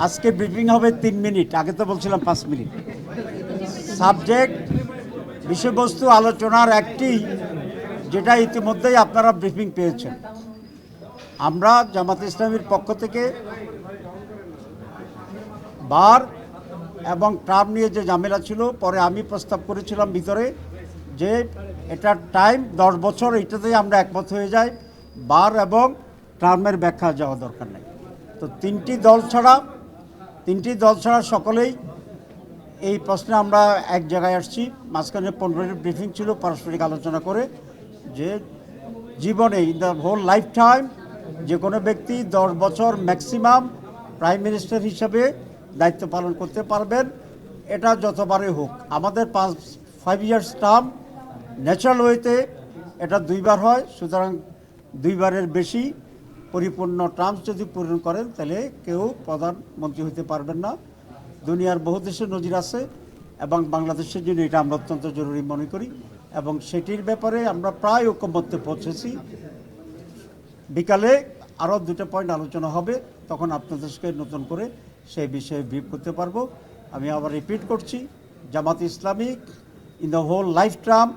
আজকে ব্রিফিং হবে 3 মিনিট, আগে তো বলছিলাম 5 মিনিট। সাবজেক্ট, বিষয়বস্তু আলোচনার একটি, যেটা ইতিমধ্যেই আপনারা ব্রিফিং পেয়েছেন। আমরা জামাত ইসলামীর পক্ষ থেকে বার এবং টার্ম নিয়ে যে ঝামেলা ছিল, পরে আমি প্রস্তাব করেছিলাম ভিতরে যে এটার টাইম 10 বছর, এটাতেই আমরা একমত হয়ে যাই, বার এবং টার্মের ব্যাখ্যা যাওয়া দরকার নেই। তো তিনটি দল ছাড়া সকলেই এই প্রশ্নে আমরা এক জায়গায় আসছি। মাঝখানে 15 মিনিট ব্রিফিং ছিল পারস্পরিক আলোচনা করে, যে জীবনে in the whole life time যে কোনো ব্যক্তি 10 বছর ম্যাক্সিমাম প্রাইম মিনিস্টার হিসাবে দায়িত্ব পালন করতে পারবেন, এটা যতবারই হোক। আমাদের 5 ইয়ার্স টার্ম, ন্যাচারাল ওয়েতে এটা 2বার হয়, সুতরাং 2বারের বেশি পরিপূর্ণ টার্মস যদি পূরণ করেন তাহলে কেউ প্রধানমন্ত্রী হতে পারবেন না। দুনিয়ার বহু দেশে নজির আছে এবং বাংলাদেশের জন্য এটা আমরা অত্যন্ত জরুরি মনে করি, এবং সেটির ব্যাপারে আমরা প্রায় ঐকমত্যে পৌঁছেছি। বিকালে আরও 2টা পয়েন্ট আলোচনা হবে, তখন আপনাদেরকে নতুন করে সেই বিষয়ে ব্রিফ করতে পারবো। আমি আবার রিপিট করছি, Jamaat Islamic in the whole life term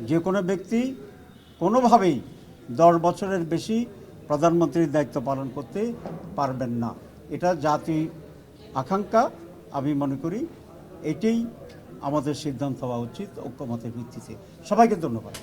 যে কোনো ব্যক্তি কোনোভাবেই 10 বছরের বেশি প্রধানমন্ত্রীর দায়িত্ব পালন করতে পারবেন না। এটা জাতি আকাঙ্ক্ষা। আমি মনে করি এটাই আমাদের সিদ্ধান্ত হওয়া উচিত ঐক্যমতের ভিত্তিতে। সবাইকে ধন্যবাদ।